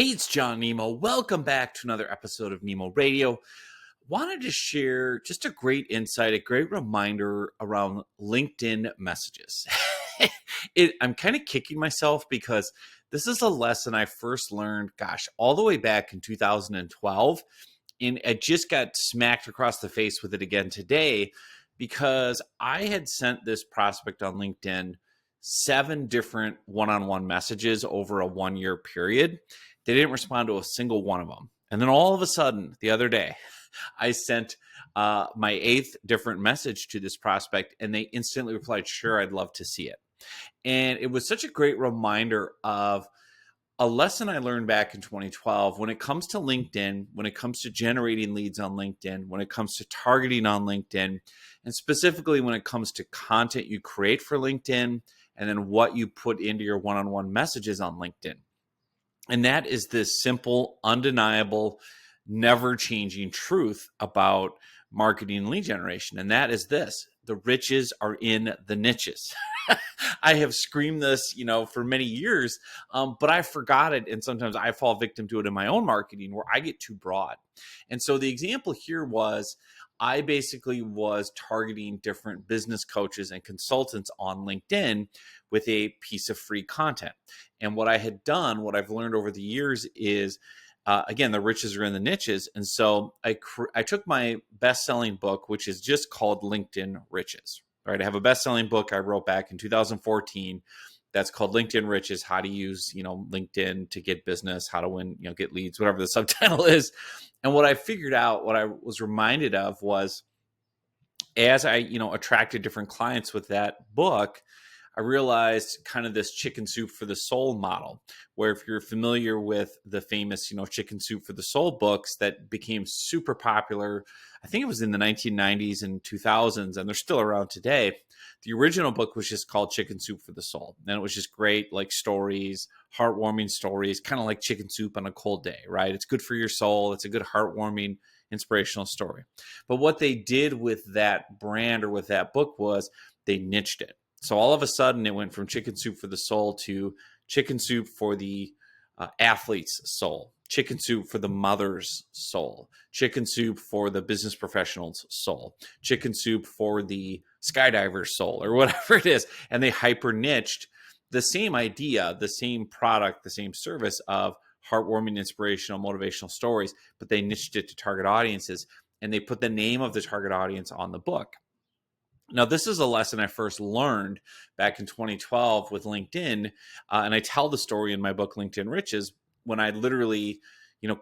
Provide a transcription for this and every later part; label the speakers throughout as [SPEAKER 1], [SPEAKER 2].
[SPEAKER 1] Hey, it's John Nemo. Welcome back to another episode of Nemo Radio. Wanted to share just a great insight, a great reminder around LinkedIn messages. I'm kind of kicking myself because this is a lesson I first learned, all the way back in 2012. And I just got smacked across the face with it again today because I had sent this prospect on LinkedIn 7 different one-on-one messages over a 1-year period. They didn't respond to a single one of them. And then all of a sudden, the other day, I sent my 8th different message to this prospect, and they instantly replied, "Sure, I'd love to see it." And it was such a great reminder of a lesson I learned back in 2012 when it comes to LinkedIn, when it comes to generating leads on LinkedIn, when it comes to targeting on LinkedIn, and specifically when it comes to content you create for LinkedIn, and then what you put into your one-on-one messages on LinkedIn. And that is this simple, undeniable, never changing truth about marketing and lead generation. And that is this: the riches are in the niches. I have screamed this, for many years, but I forgot it. And sometimes I fall victim to it in my own marketing where I get too broad. And so the example here was I basically was targeting different business coaches and consultants on LinkedIn with a piece of free content. And what I had done, what I've learned over the years is, again, the riches are in the niches. And so I took my best-selling book, which is just called LinkedIn Riches. Right? I have a best-selling book I wrote back in 2014 that's called LinkedIn Riches: How to Use, LinkedIn to get business, how to win, get leads, whatever the subtitle is. And what I figured out, what I was reminded of was, as I, attracted different clients with that book, I realized kind of this chicken soup for the soul model, where if you're familiar with the famous, chicken soup for the soul books that became super popular, I think it was in the 1990s and 2000s, and they're still around today. The original book was just called Chicken Soup for the Soul. And it was just great, like stories, heartwarming stories, kind of like chicken soup on a cold day, right? It's good for your soul. It's a good, heartwarming, inspirational story. But what they did with that brand or with that book was they niched it. So all of a sudden, it went from chicken soup for the soul to chicken soup for the athlete's soul, chicken soup for the mother's soul, chicken soup for the business professional's soul, chicken soup for the skydiver's soul, or whatever it is. And they hyper niched the same idea, the same product, the same service of heartwarming, inspirational, motivational stories, but they niched it to target audiences, and they put the name of the target audience on the book. Now, this is a lesson I first learned back in 2012 with LinkedIn, and I tell the story in my book, LinkedIn Riches, when I literally,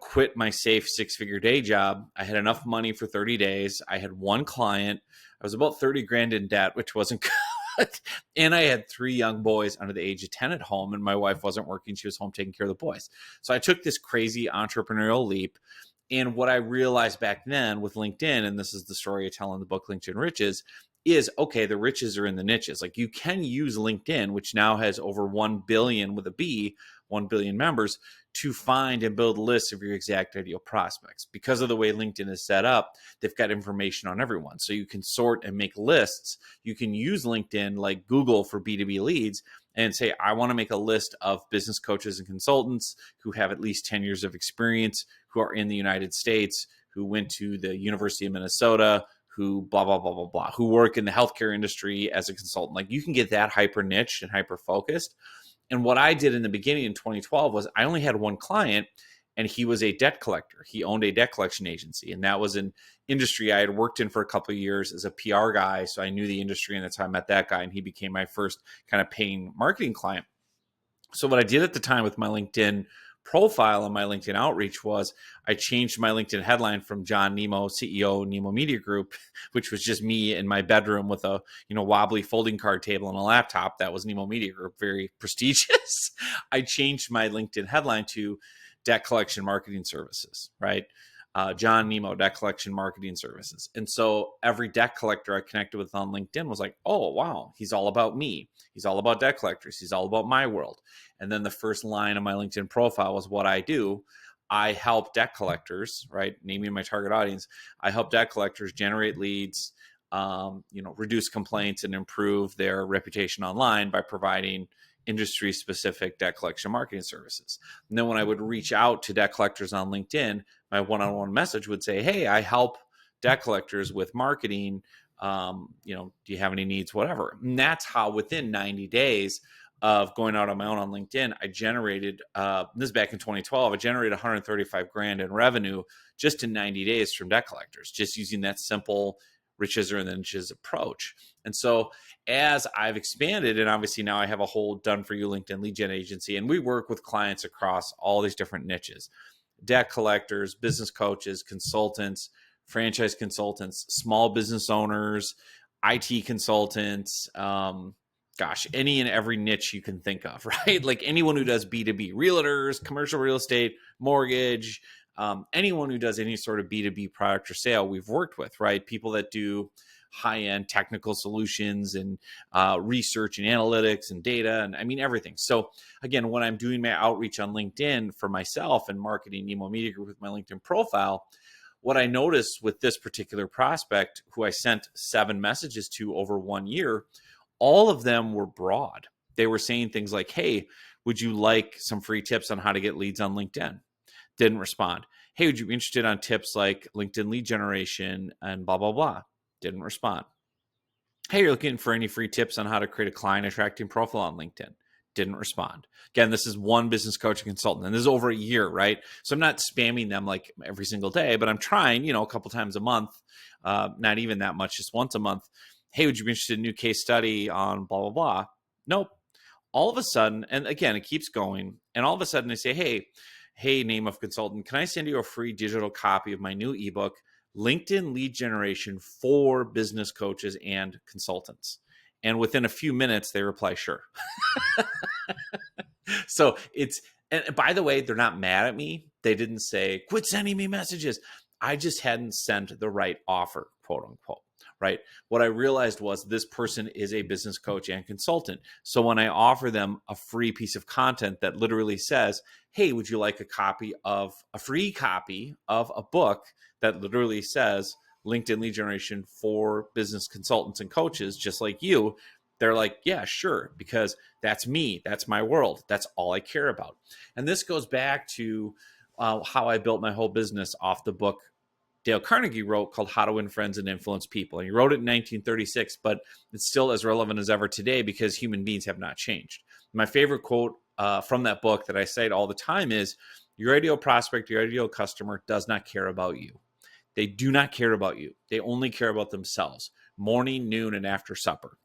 [SPEAKER 1] quit my safe 6-figure day job. I had enough money for 30 days. I had one client. I was about 30 grand in debt, which wasn't good. And I had 3 young boys under the age of 10 at home, and my wife wasn't working. She was home taking care of the boys. So I took this crazy entrepreneurial leap. And what I realized back then with LinkedIn, and this is the story I tell in the book, LinkedIn Riches, is, okay, the riches are in the niches. Like, you can use LinkedIn, which now has over 1 billion with a B, 1 billion members, to find and build lists of your exact ideal prospects. Because of the way LinkedIn is set up, they've got information on everyone. So you can sort and make lists. You can use LinkedIn like Google for B2B leads and say, I want to make a list of business coaches and consultants who have at least 10 years of experience, who are in the United States, who went to the University of Minnesota, who blah, blah, blah, blah, blah, who work in the healthcare industry as a consultant. Like, you can get that hyper niche and hyper focused. And what I did in the beginning in 2012 was I only had one client, and he was a debt collector. He owned a debt collection agency, and that was an industry I had worked in for a couple of years as a PR guy. So I knew the industry, and that's how I met that guy, and he became my first kind of paying marketing client. So what I did at the time with my LinkedIn profile and my LinkedIn outreach was I changed my LinkedIn headline from John Nemo, CEO, Nemo Media Group, which was just me in my bedroom with a wobbly folding card table and a laptop. That was Nemo Media Group, very prestigious. I changed my LinkedIn headline to Debt Collection Marketing Services, right? John Nemo, Debt Collection Marketing Services. And so every debt collector I connected with on LinkedIn was like, oh, wow, he's all about me. He's all about debt collectors. He's all about my world. And then the first line of my LinkedIn profile was what I do. I help debt collectors, right? Naming my target audience. I help debt collectors generate leads, reduce complaints, and improve their reputation online by providing industry specific debt collection marketing services. And then when I would reach out to debt collectors on LinkedIn, my one-on-one message would say, hey, I help debt collectors with marketing. Do you have any needs, whatever. And that's how within 90 days of going out on my own on LinkedIn, I generated, this is back in 2012, I generated 135 grand in revenue just in 90 days from debt collectors, just using that simple riches are in the niches approach. And so as I've expanded, and obviously now I have a whole done for you LinkedIn lead gen agency, and we work with clients across all these different niches, debt collectors, business coaches, consultants, franchise consultants, small business owners, IT consultants, any and every niche you can think of, right? Like anyone who does B2B, realtors, commercial real estate, mortgage, anyone who does any sort of B2B product or sale we've worked with, right? People that do high-end technical solutions and research and analytics and data, and I mean everything. So again, when I'm doing my outreach on LinkedIn for myself and marketing Nemo Media Group with my LinkedIn profile, what I noticed with this particular prospect who I sent 7 messages to over 1 year, all of them were broad. They were saying things like, hey, would you like some free tips on how to get leads on LinkedIn? Didn't respond. Hey, would you be interested on tips like LinkedIn lead generation and blah, blah, blah? Didn't respond. Hey, you're looking for any free tips on how to create a client attracting profile on LinkedIn? Didn't respond. Again, this is one business coach and consultant, and this is over a year, right? So I'm not spamming them like every single day, but I'm trying, a couple times a month, not even that much, just once a month. Hey, would you be interested in a new case study on blah, blah, blah? Nope. All of a sudden, and again, it keeps going, and all of a sudden they say, hey, name of consultant, can I send you a free digital copy of my new ebook, LinkedIn Lead Generation for Business Coaches and Consultants? And within a few minutes, they reply, sure. So and by the way, they're not mad at me. They didn't say, quit sending me messages. I just hadn't sent the right offer, quote unquote. Right. What I realized was this person is a business coach and consultant. So when I offer them a free piece of content that literally says, hey, would you like a free copy of a book that literally says LinkedIn lead generation for business consultants and coaches, just like you, they're like, yeah, sure, because that's me. That's my world. That's all I care about. And this goes back to how I built my whole business off the book Dale Carnegie wrote called How to Win Friends and Influence People. And he wrote it in 1936, but it's still as relevant as ever today because human beings have not changed. My favorite quote from that book that I cite all the time is, your ideal prospect, your ideal customer does not care about you. They do not care about you. They only care about themselves, morning, noon, and after supper.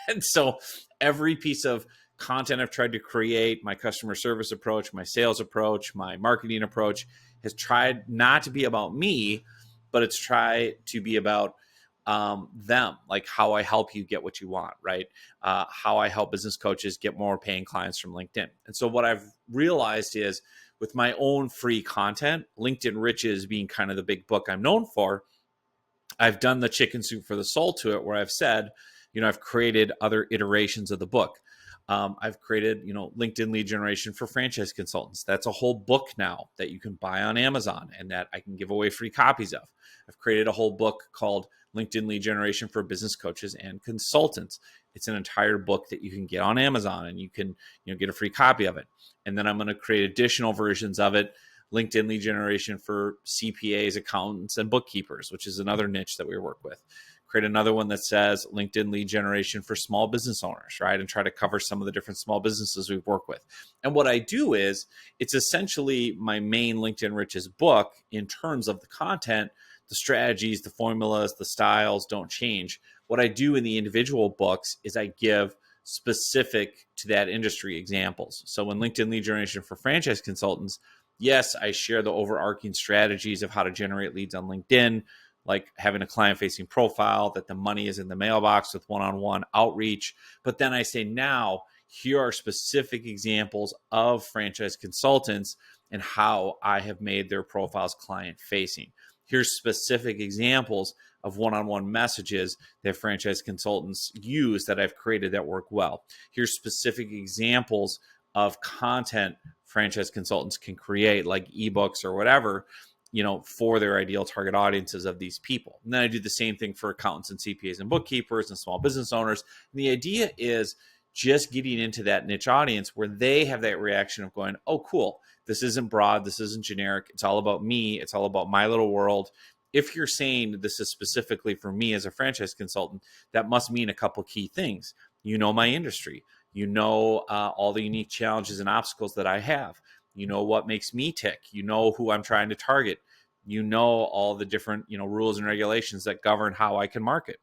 [SPEAKER 1] And so every piece of content I've tried to create, my customer service approach, my sales approach, my marketing approach, has tried not to be about me, but it's try to be about them, like how I help you get what you want, right? How I help business coaches get more paying clients from LinkedIn. And so what I've realized is with my own free content, LinkedIn Riches being kind of the big book I'm known for, I've done the chicken soup for the soul to it, where I've said, I've created other iterations of the book. I've created, LinkedIn lead generation for franchise consultants. That's a whole book now that you can buy on Amazon and that I can give away free copies of. I've created a whole book called LinkedIn lead generation for business coaches and consultants. It's an entire book that you can get on Amazon and you can, get a free copy of it. And then I'm going to create additional versions of it. LinkedIn lead generation for CPAs, accountants, and bookkeepers, which is another niche that we work with. Create another one that says LinkedIn lead generation for small business owners, right? And try to cover some of the different small businesses we work with. And what I do is, it's essentially my main LinkedIn Riches book in terms of the content. The strategies, the formulas, the styles don't change. What I do in the individual books is I give specific to that industry examples. So in LinkedIn lead generation for franchise consultants, yes, I share the overarching strategies of how to generate leads on LinkedIn, like having a client-facing profile, that the money is in the mailbox with one-on-one outreach. But then I say, now, here are specific examples of franchise consultants and how I have made their profiles client-facing. Here's specific examples of one-on-one messages that franchise consultants use that I've created that work well. Here's specific examples of content franchise consultants can create, like ebooks or whatever, for their ideal target audiences of these people. And then I do the same thing for accountants and CPAs and bookkeepers and small business owners. And the idea is just getting into that niche audience where they have that reaction of going, oh, cool, this isn't broad, this isn't generic, it's all about me, it's all about my little world. If you're saying this is specifically for me as a franchise consultant, that must mean a couple key things. You know my industry. You know all the unique challenges and obstacles that I have. You know what makes me tick. You know who I'm trying to target. You know all the different rules and regulations that govern how I can market.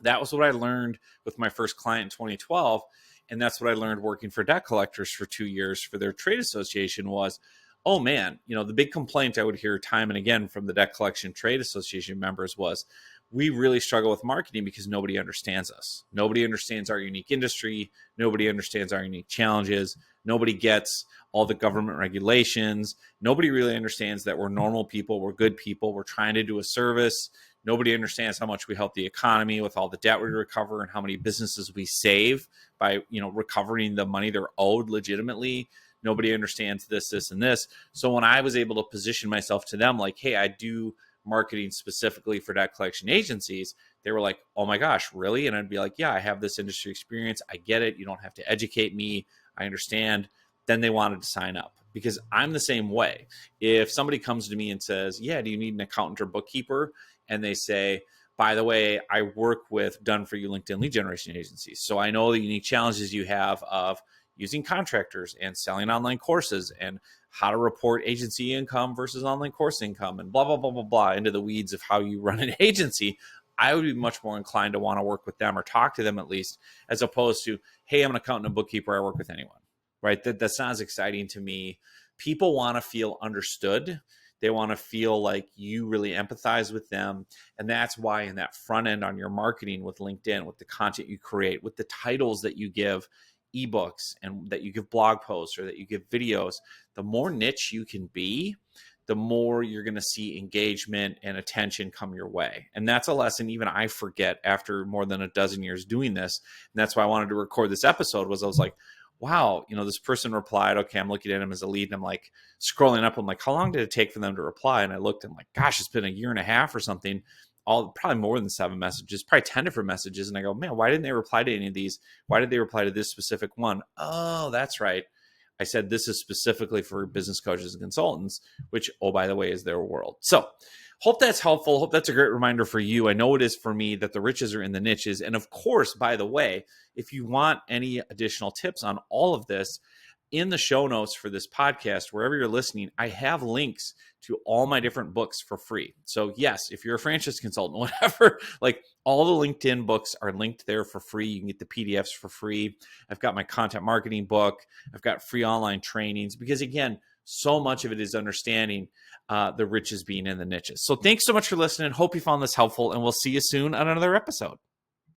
[SPEAKER 1] That was what I learned with my first client in 2012. And that's what I learned working for debt collectors for 2 years for their trade association was, oh man, the big complaint I would hear time and again from the debt collection trade association members was, we really struggle with marketing because nobody understands us. Nobody understands our unique industry. Nobody understands our unique challenges. Nobody gets all the government regulations. Nobody really understands that we're normal people. We're good people. We're trying to do a service. Nobody understands how much we help the economy with all the debt we recover and how many businesses we save by, recovering the money they're owed legitimately. Nobody understands this, and this. So when I was able to position myself to them like, hey, I do marketing specifically for debt collection agencies, they were like, oh my gosh, really? And I'd be like, yeah, I have this industry experience. I get it. You don't have to educate me. I understand. Then they wanted to sign up because I'm the same way. If somebody comes to me and says, yeah, do you need an accountant or bookkeeper? And they say, by the way, I work with done-for-you LinkedIn lead generation agencies. So I know the unique challenges you have of using contractors and selling online courses and how to report agency income versus online course income and blah, blah, blah, blah, blah, into the weeds of how you run an agency. I would be much more inclined to want to work with them or talk to them at least, as opposed to, hey, I'm an accountant and bookkeeper. I work with anyone, right? That's not as exciting to me. People want to feel understood. They want to feel like you really empathize with them. And that's why in that front end on your marketing with LinkedIn, with the content you create, with the titles that you give ebooks and that you give blog posts or that you give videos, the more niche you can be, the more you're going to see engagement and attention come your way. And that's a lesson even I forget after more than a dozen years doing this. And that's why I wanted to record this episode was I was like, wow, this person replied. Okay, I'm looking at him as a lead and I'm like scrolling up. I'm like, how long did it take for them to reply? And I looked and I'm like, gosh, it's been a year and a half or something. Probably more than 7 messages, probably 10 different messages. And I go, man, why didn't they reply to any of these? Why did they reply to this specific one? Oh, that's right. I said, this is specifically for business coaches and consultants, which, oh, by the way, is their world. So hope that's helpful. Hope that's a great reminder for you. I know it is for me that the riches are in the niches. And of course, by the way, if you want any additional tips on all of this, in the show notes for this podcast, wherever you're listening, I have links to all my different books for free. So yes, if you're a franchise consultant, whatever, like all the LinkedIn books are linked there for free. You can get the PDFs for free. I've got my content marketing book. I've got free online trainings because again, so much of it is understanding the riches being in the niches. So thanks so much for listening. Hope you found this helpful and we'll see you soon on another episode.